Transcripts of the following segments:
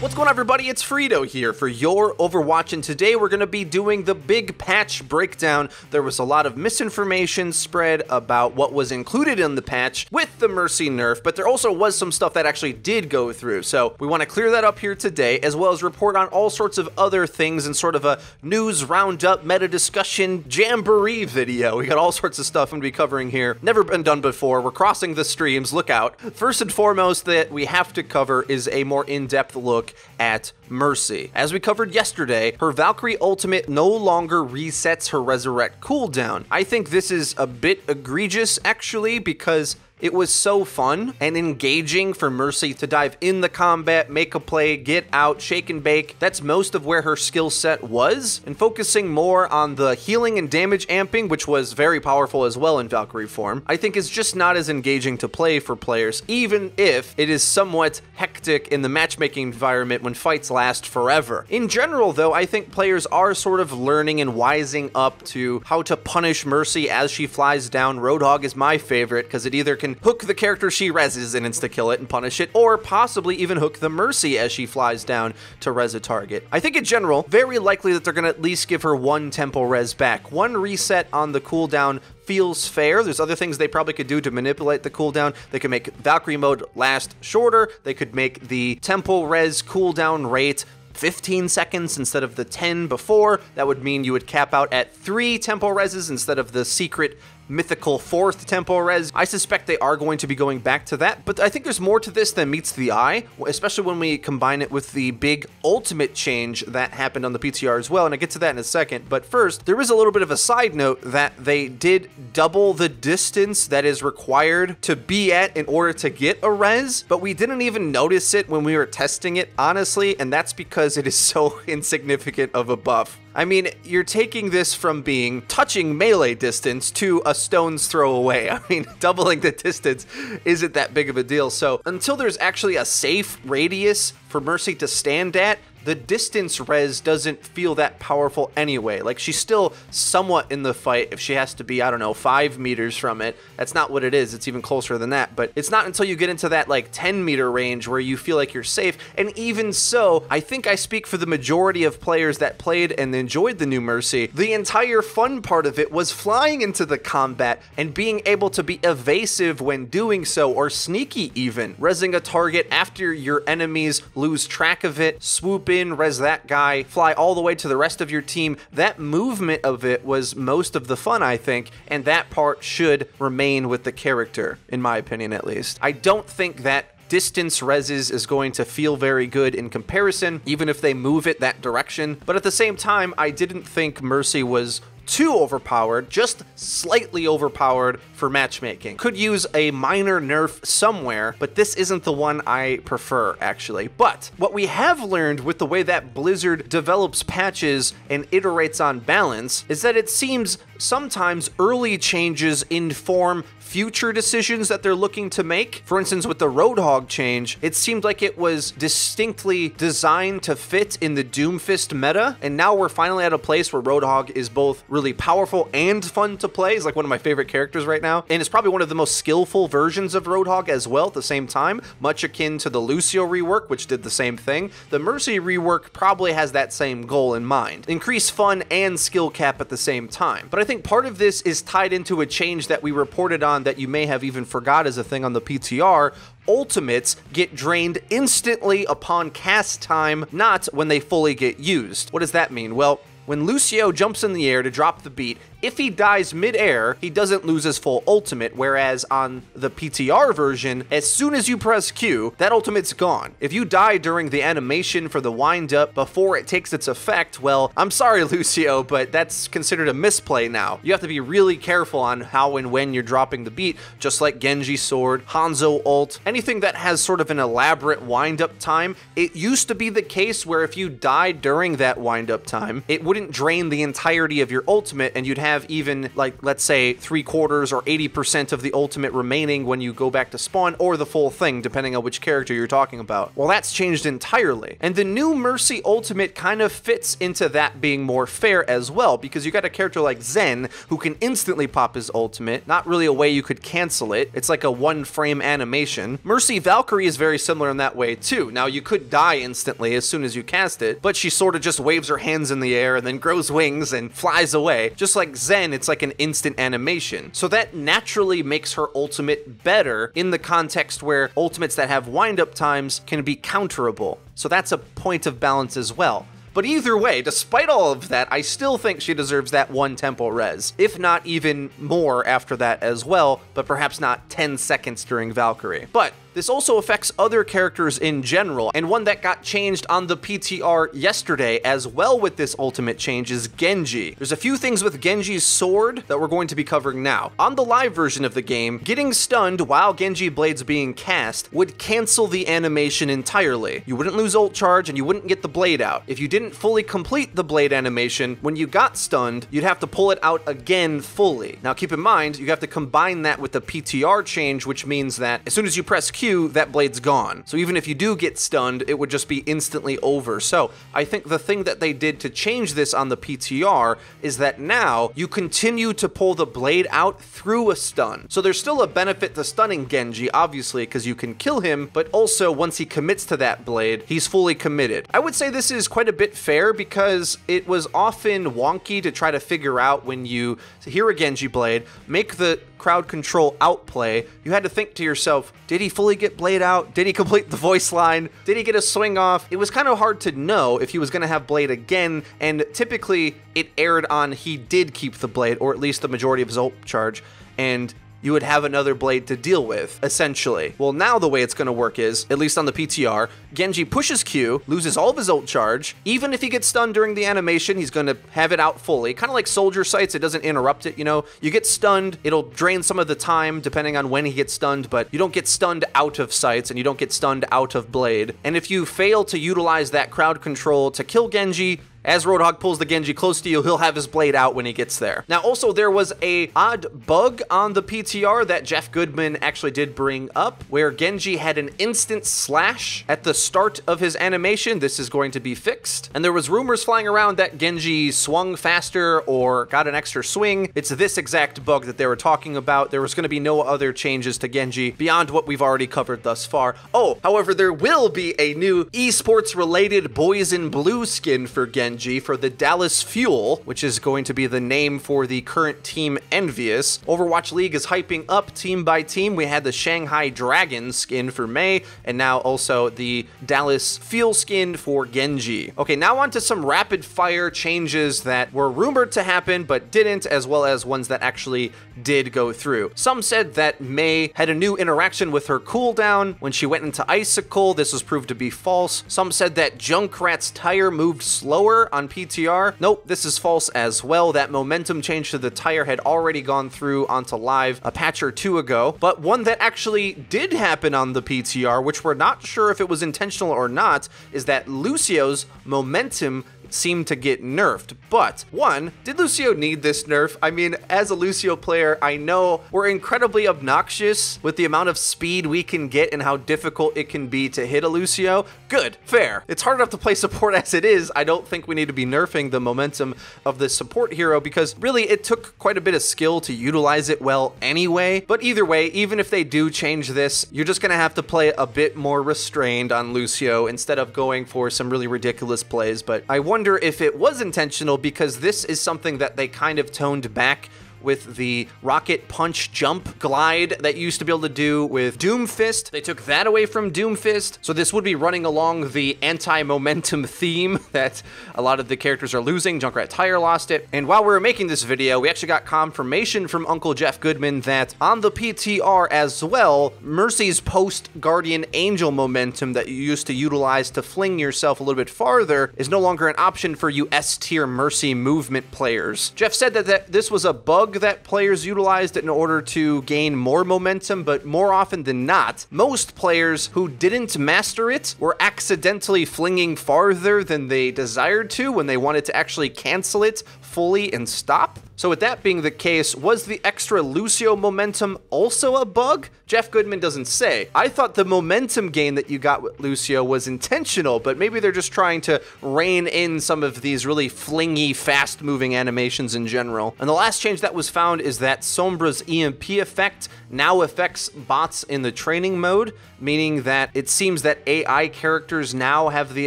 What's going on, everybody? It's Frito here for your Overwatch, and today we're going to be doing the big patch breakdown. There was a lot of misinformation spread about what was included in the patch with the Mercy Nerf, but there also was some stuff that actually did go through, so we want to clear that up here today, as well as report on all sorts of other things in sort of a news roundup, meta discussion, jamboree video. We got all sorts of stuff I'm going to be covering here. Never been done before. We're crossing the streams. Look out. First and foremost that we have to cover is a more in-depth look at Mercy. As we covered yesterday, her Valkyrie ultimate no longer resets her resurrect cooldown. I think this is a bit egregious, actually, because it was so fun and engaging for Mercy to dive in the combat, make a play, get out, shake and bake. That's most of where her skill set was, and focusing more on the healing and damage amping, which was very powerful as well in Valkyrie form, I think is just not as engaging to play for players, even if it is somewhat hectic in the matchmaking environment when fights last forever. In general, though, I think players are sort of learning and wising up to how to punish Mercy as she flies down. Roadhog is my favorite because it either can hook the character she reses and insta-kill it and punish it, or possibly even hook the Mercy as she flies down to res a target. I think in general, very likely that they're going to at least give her one tempo res back. One reset on the cooldown feels fair. There's other things they probably could do to manipulate the cooldown. They could make Valkyrie mode last shorter. They could make the tempo res cooldown rate 15 seconds instead of the 10 before. That would mean you would cap out at 3 tempo reses instead of the secret mythical 4th tempo res. I suspect they are going to be going back to that, but I think there's more to this than meets the eye, especially when we combine it with the big ultimate change that happened on the PTR as well, and I'll get to that in a second. But first, there is a little bit of a side note that they did double the distance that is required to be at in order to get a res, but we didn't even notice it when we were testing it, honestly, and that's because it is so insignificant of a buff. I mean, you're taking this from being touching melee distance to a stone's throw away. I mean, doubling the distance isn't that big of a deal. So until there's actually a safe radius for Mercy to stand at, the distance res doesn't feel that powerful anyway. Like, she's still somewhat in the fight if she has to be, I don't know, 5 meters from it. That's not what it is. It's even closer than that. But it's not until you get into that, like, 10-meter range where you feel like you're safe. And even so, I think I speak for the majority of players that played and enjoyed the new Mercy. The entire fun part of it was flying into the combat and being able to be evasive when doing so, or sneaky even. Resing a target after your enemies lose track of it, swoop in, res that guy, fly all the way to the rest of your team. That movement of it was most of the fun, I think, and that part should remain with the character, in my opinion at least. I don't think that distance reses is going to feel very good in comparison, even if they move it that direction. But at the same time, I didn't think Mercy was too overpowered, just slightly overpowered for matchmaking. Could use a minor nerf somewhere, but this isn't the one I prefer, actually. But what we have learned with the way that Blizzard develops patches and iterates on balance is that it seems sometimes early changes inform future decisions that they're looking to make. For instance, with the Roadhog change, it seemed like it was distinctly designed to fit in the Doomfist meta, and now we're finally at a place where Roadhog is both really powerful and fun to play. He's like one of my favorite characters right now, and it's probably one of the most skillful versions of Roadhog as well at the same time, much akin to the Lucio rework, which did the same thing. The Mercy rework probably has that same goal in mind. Increase fun and skill cap at the same time. But I think part of this is tied into a change that we reported on that you may have even forgot as a thing on the PTR. Ultimates get drained instantly upon cast time, not when they fully get used. What does that mean? Well, when Lucio jumps in the air to drop the beat, if he dies mid-air, he doesn't lose his full ultimate, whereas on the PTR version, as soon as you press Q, that ultimate's gone. If you die during the animation for the wind-up before it takes its effect, well, I'm sorry, Lucio, but that's considered a misplay now. You have to be really careful on how and when you're dropping the beat, just like Genji sword, Hanzo ult, anything that has sort of an elaborate wind-up time. It used to be the case where if you died during that wind-up time, it wouldn't drain the entirety of your ultimate and you'd have have even, like, let's say 3/4 or 80% of the ultimate remaining when you go back to spawn, or the full thing, depending on which character you're talking about. Well, that's changed entirely. And the new Mercy ultimate kind of fits into that being more fair as well, because you got a character like Zen who can instantly pop his ultimate, not really a way you could cancel it. It's like a one-frame animation. Mercy Valkyrie is very similar in that way too. Now, you could die instantly as soon as you cast it, but she sort of just waves her hands in the air and then grows wings and flies away. Just like Zen, it's like an instant animation. So that naturally makes her ultimate better in the context where ultimates that have wind-up times can be counterable. So that's a point of balance as well. But either way, despite all of that, I still think she deserves that 1 tempo res, if not even more after that as well, but perhaps not 10 seconds during Valkyrie. But this also affects other characters in general, and one that got changed on the PTR yesterday as well with this ultimate change is Genji. There's a few things with Genji's sword that we're going to be covering now. On the live version of the game, getting stunned while Genji blades being cast would cancel the animation entirely. You wouldn't lose ult charge and you wouldn't get the blade out. If you didn't fully complete the blade animation, when you got stunned, you'd have to pull it out again fully. Now keep in mind, you have to combine that with the PTR change, which means that as soon as you press Q, that blade's gone. So even if you do get stunned, it would just be instantly over. So I think the thing that they did to change this on the PTR is that now you continue to pull the blade out through a stun. So there's still a benefit to stunning Genji, obviously, because you can kill him, but also once he commits to that blade, he's fully committed. I would say this is quite a bit fair because it was often wonky to try to figure out when you hear a Genji blade, make the crowd control outplay, you had to think to yourself, did he fully get blade out? Did he complete the voice line? Did he get a swing off? It was kind of hard to know if he was going to have blade again, and typically it aired on he did keep the blade, or at least the majority of his ult charge, and you would have another blade to deal with, essentially. Well, now the way it's gonna work is, at least on the PTR, Genji pushes Q, loses all of his ult charge. Even if he gets stunned during the animation, he's gonna have it out fully. Kind of like soldier sights, it doesn't interrupt it, you know? You get stunned, it'll drain some of the time depending on when he gets stunned, but you don't get stunned out of sights and you don't get stunned out of blade. And if you fail to utilize that crowd control to kill Genji, as Roadhog pulls the Genji close to you, he'll have his blade out when he gets there. Now, also, there was a odd bug on the PTR that Geoff Goodman actually did bring up, where Genji had an instant slash at the start of his animation. This is going to be fixed. And there was rumors flying around that Genji swung faster or got an extra swing. It's this exact bug that they were talking about. There was going to be no other changes to Genji beyond what we've already covered thus far. Oh, however, there will be a new esports-related Boys in Blue skin for Genji for the Dallas Fuel, which is going to be the name for the current team EnvyUs. Overwatch League is hyping up team by team. We had the Shanghai Dragon skin for Mei, and now also the Dallas Fuel skin for Genji. Okay, now on to some rapid fire changes that were rumored to happen but didn't, as well as ones that actually did go through. Some said that Mei had a new interaction with her cooldown when she went into Icicle. This was proved to be false. Some said that Junkrat's tire moved slower on PTR. Nope, this is false as well. That momentum change to the tire had already gone through onto live a patch or two ago. But one that actually did happen on the PTR, which we're not sure if it was intentional or not, is that Lucio's momentum seemed to get nerfed. But one, did Lucio need this nerf? I mean, as a Lucio player, I know we're incredibly obnoxious with the amount of speed we can get and how difficult it can be to hit a Lucio. Good, fair. It's hard enough to play support as it is. I don't think we need to be nerfing the momentum of the support hero because really it took quite a bit of skill to utilize it well anyway. But either way, even if they do change this, you're just gonna have to play a bit more restrained on Lucio instead of going for some really ridiculous plays. But I wonder if it was intentional because this is something that they kind of toned back with the rocket punch jump glide that you used to be able to do with Doomfist. They took that away from Doomfist, so this would be running along the anti-momentum theme that a lot of the characters are losing. Junkrat Tire lost it, and while we were making this video, we actually got confirmation from Uncle Geoff Goodman that on the PTR as well, Mercy's post-Guardian Angel momentum that you used to utilize to fling yourself a little bit farther is no longer an option for you S-tier Mercy movement players. Geoff said that this was a bug that players utilized in order to gain more momentum, but more often than not, most players who didn't master it were accidentally flinging farther than they desired to when they wanted to actually cancel it fully and stop? So with that being the case, was the extra Lucio momentum also a bug? Geoff Goodman doesn't say. I thought the momentum gain that you got with Lucio was intentional, but maybe they're just trying to rein in some of these really flingy, fast-moving animations in general. And the last change that was found is that Sombra's EMP effect now affects bots in the training mode, meaning that it seems that AI characters now have the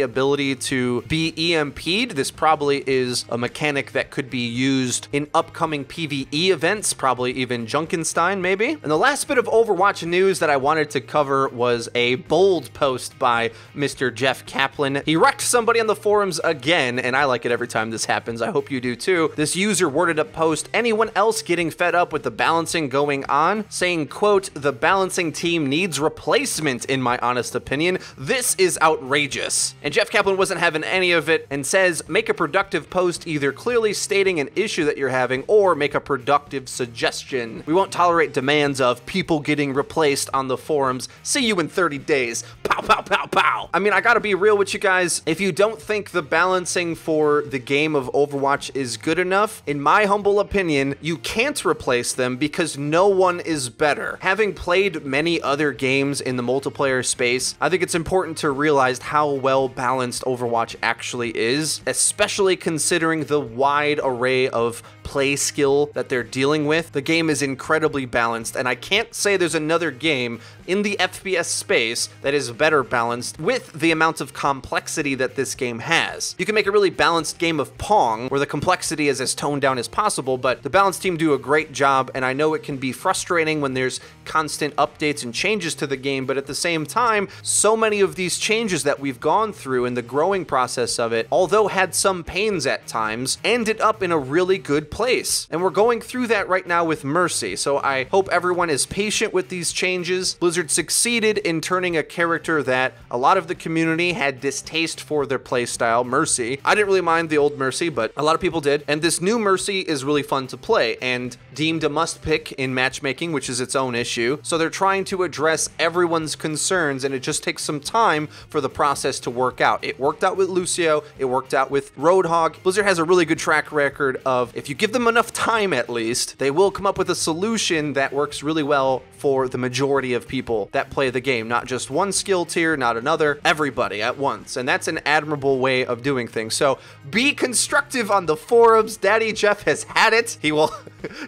ability to be EMP'd. This probably is a mechanic that could be used in upcoming PvE events, probably even Junkenstein maybe. And the last bit of Overwatch news that I wanted to cover was a bold post by Mr. Jeff Kaplan. He wrecked somebody on the forums again, and I like it every time this happens. I hope you do too. This user worded a post, anyone else getting fed up with the balancing going on, saying, quote, the balancing team needs replacement in my honest opinion. This is outrageous. And Jeff Kaplan wasn't having any of it and says, make a productive post either clearly stating an issue that you're having or make a productive suggestion. We won't tolerate demands of people getting replaced on the forums. See you in 30 days. Pow, pow, pow, pow. I mean, I gotta be real with you guys. If you don't think the balancing for the game of Overwatch is good enough, in my humble opinion, you can't replace them because no one is better. Having played many other games in the multiplayer space, I think it's important to realize how well balanced Overwatch actually is, especially considering the wide array of play skill that they're dealing with. The game is incredibly balanced, and I can't say there's another game in the FPS space that is better balanced with the amount of complexity that this game has. You can make a really balanced game of Pong where the complexity is as toned down as possible, but the Balance team do a great job, and I know it can be frustrating when there's constant updates and changes to the game, but at the same time, so many of these changes that we've gone through in the growing process of it, although had some pains at times, ended up in a really good place. And we're going through that right now with Mercy, so I hope everyone is patient with these changes. Blizzard succeeded in turning a character that a lot of the community had distaste for their playstyle, Mercy. I didn't really mind the old Mercy, but a lot of people did. And this new Mercy is really fun to play and deemed a must-pick in matchmaking, which is its own issue. So they're trying to address everyone's concerns, and it just takes some time for the process to work out. It worked out with Lucio, it worked out with Roadhog. Blizzard has a really good track record of, if you give them enough time at least, they will come up with a solution that works really well for the majority of people that play the game. Not just one skill tier, not another, everybody at once. And that's an admirable way of doing things. So be constructive on the forums. Daddy Jeff has had it. He will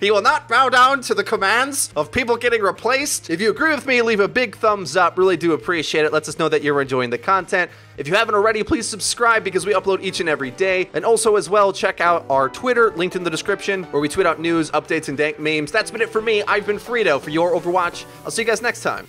not bow down to the commands of people getting replaced. If you agree with me, leave a big thumbs up. Really do appreciate it. Lets us know that you're enjoying the content. If you haven't already, please subscribe because we upload each and every day. And also as well, check out our Twitter, linked in the description, where we tweet out news, updates, and dank memes. That's been it for me. I've been Frito for your Overwatch. I'll see you guys next time.